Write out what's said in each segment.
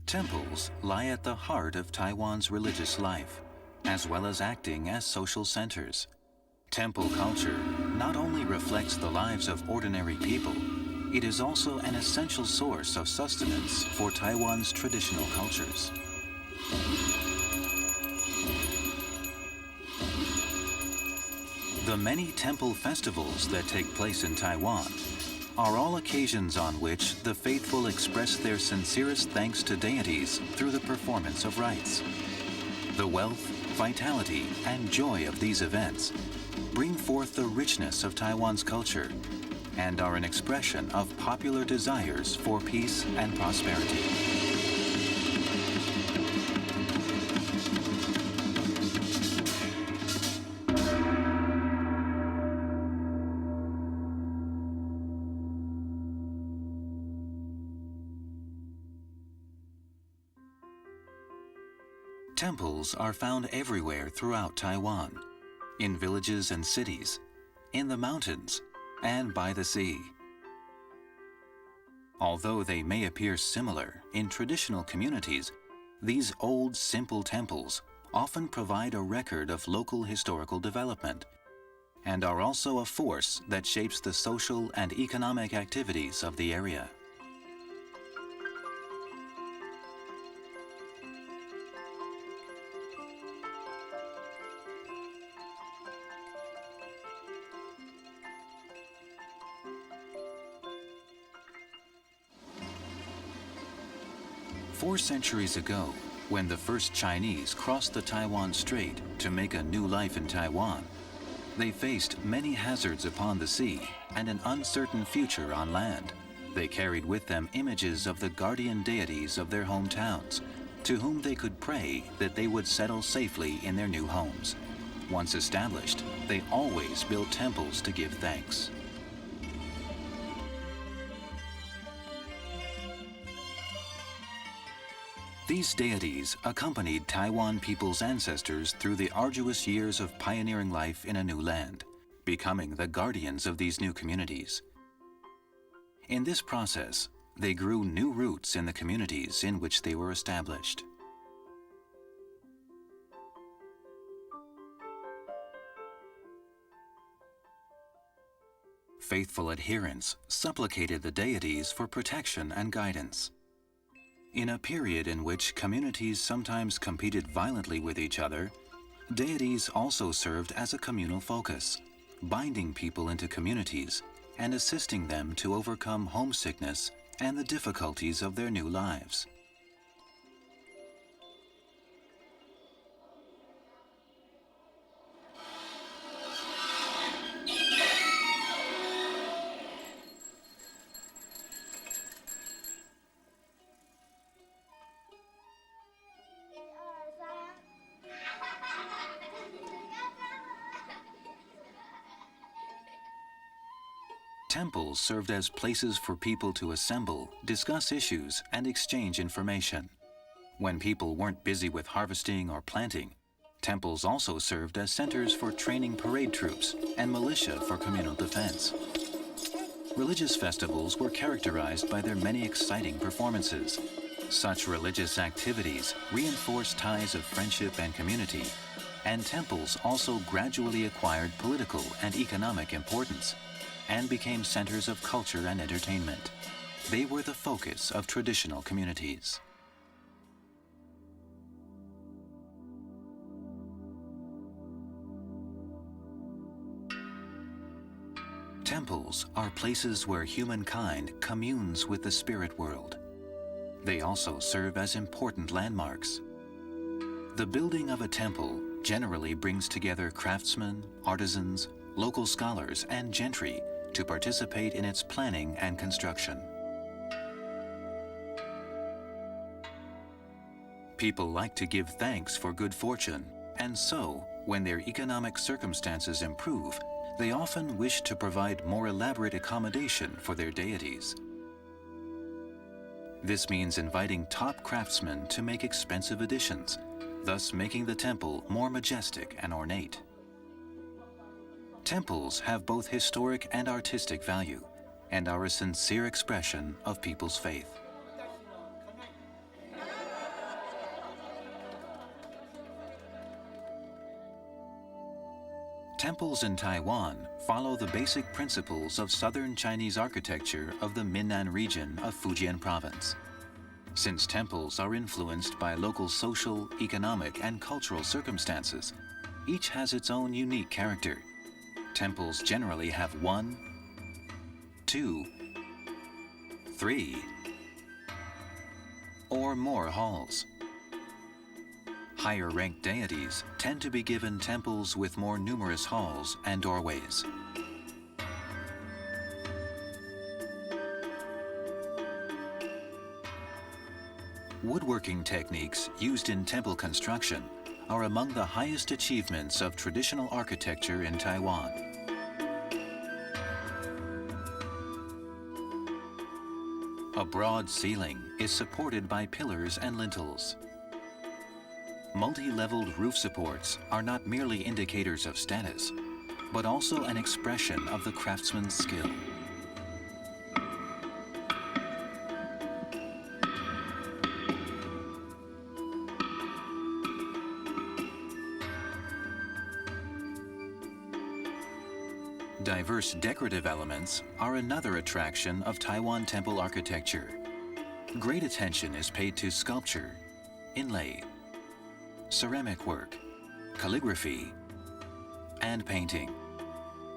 Temples lie at the heart of Taiwan's religious life, as well as acting as social centers. Temple culture not only reflects the lives of ordinary people, it is also an essential source of sustenance for Taiwan's traditional cultures. The many temple festivals that take place in Taiwan are all occasions on which the faithful express their sincerest thanks to deities through the performance of rites. The wealth, vitality, and joy of these events bring forth the richness of Taiwan's culture and are an expression of popular desires for peace and prosperity. Temples are found everywhere throughout Taiwan, in villages and cities, in the mountains, and by the sea. Although they may appear similar in traditional communities, these old, simple temples often provide a record of local historical development and are also a force that shapes the social and economic activities of the area. Four centuries ago, when the first Chinese crossed the Taiwan Strait to make a new life in Taiwan, they faced many hazards upon the sea and an uncertain future on land. They carried with them images of the guardian deities of their hometowns, to whom they could pray that they would settle safely in their new homes. Once established, they always built temples to give thanks. These deities accompanied Taiwan people's ancestors through the arduous years of pioneering life in a new land, becoming the guardians of these new communities. In this process, they grew new roots in the communities in which they were established. Faithful adherents supplicated the deities for protection and guidance. In a period in which communities sometimes competed violently with each other, deities also served as a communal focus, binding people into communities and assisting them to overcome homesickness and the difficulties of their new lives. Temples served as places for people to assemble, discuss issues, and exchange information. When people weren't busy with harvesting or planting, temples also served as centers for training parade troops and militia for communal defense. Religious festivals were characterized by their many exciting performances. Such religious activities reinforced ties of friendship and community, and temples also gradually acquired political and economic importance and became centers of culture and entertainment. They were the focus of traditional communities. Temples are places where humankind communes with the spirit world. They also serve as important landmarks. The building of a temple generally brings together craftsmen, artisans, local scholars, and gentry to participate in its planning and construction. People like to give thanks for good fortune, and so, when their economic circumstances improve, they often wish to provide more elaborate accommodation for their deities. This means inviting top craftsmen to make expensive additions, thus making the temple more majestic and ornate. Temples have both historic and artistic value and are a sincere expression of people's faith. Temples in Taiwan follow the basic principles of southern Chinese architecture of the Minnan region of Fujian province. Since temples are influenced by local social, economic, and cultural circumstances, each has its own unique character. Temples generally have 1, 2, 3, or more halls. Higher-ranked deities tend to be given temples with more numerous halls and doorways. Woodworking techniques used in temple construction are among the highest achievements of traditional architecture in Taiwan. A broad ceiling is supported by pillars and lintels. Multi-leveled roof supports are not merely indicators of status, but also an expression of the craftsman's skill. Diverse decorative elements are another attraction of Taiwan temple architecture. Great attention is paid to sculpture, inlay, ceramic work, calligraphy, and painting.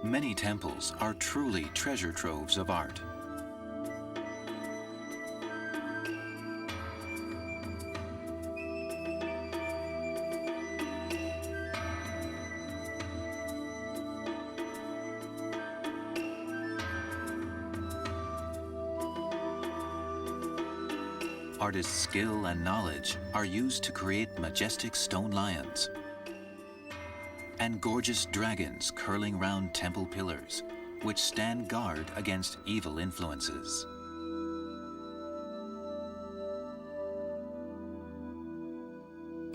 Many temples are truly treasure troves of art. Artists' skill and knowledge are used to create majestic stone lions and gorgeous dragons curling round temple pillars, which stand guard against evil influences.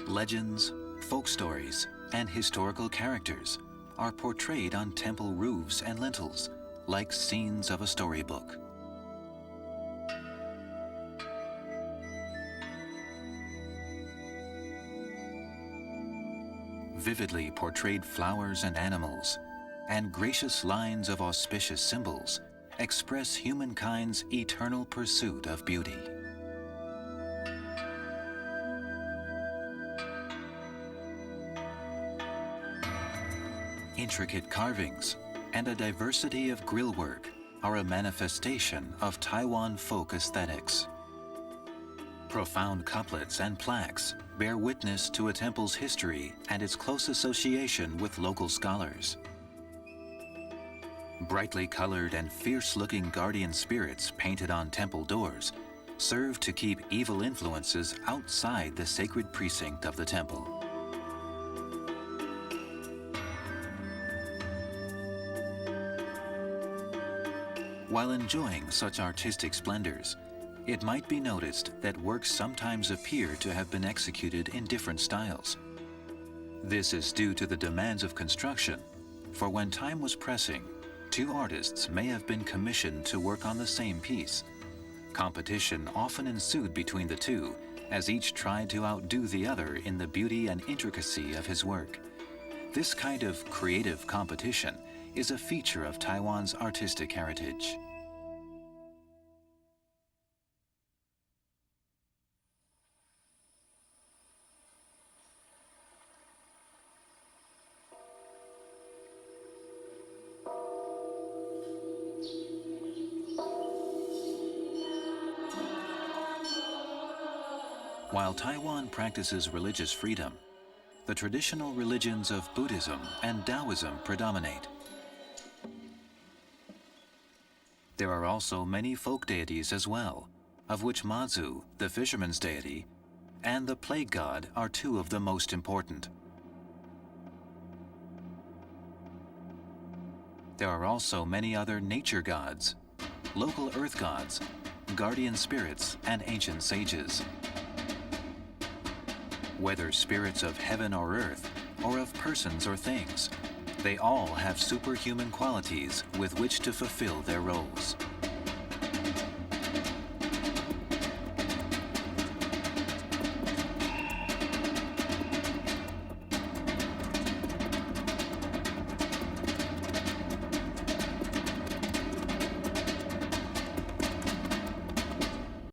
Legends, folk stories, and historical characters are portrayed on temple roofs and lintels, like scenes of a storybook. Vividly portrayed flowers and animals, and gracious lines of auspicious symbols express humankind's eternal pursuit of beauty. Intricate carvings and a diversity of grillwork are a manifestation of Taiwan folk aesthetics. Profound couplets and plaques bear witness to a temple's history and its close association with local scholars. Brightly colored and fierce-looking guardian spirits painted on temple doors serve to keep evil influences outside the sacred precinct of the temple. While enjoying such artistic splendors, it might be noticed that works sometimes appear to have been executed in different styles. This is due to the demands of construction, for when time was pressing, two artists may have been commissioned to work on the same piece. Competition often ensued between the two, as each tried to outdo the other in the beauty and intricacy of his work. This kind of creative competition is a feature of Taiwan's artistic heritage. While Taiwan practices religious freedom, the traditional religions of Buddhism and Taoism predominate. There are also many folk deities as well, of which Mazu, the fisherman's deity, and the plague god are two of the most important. There are also many other nature gods, local earth gods, guardian spirits, and ancient sages. Whether spirits of heaven or earth, or of persons or things, They all have superhuman qualities with which to fulfill their roles.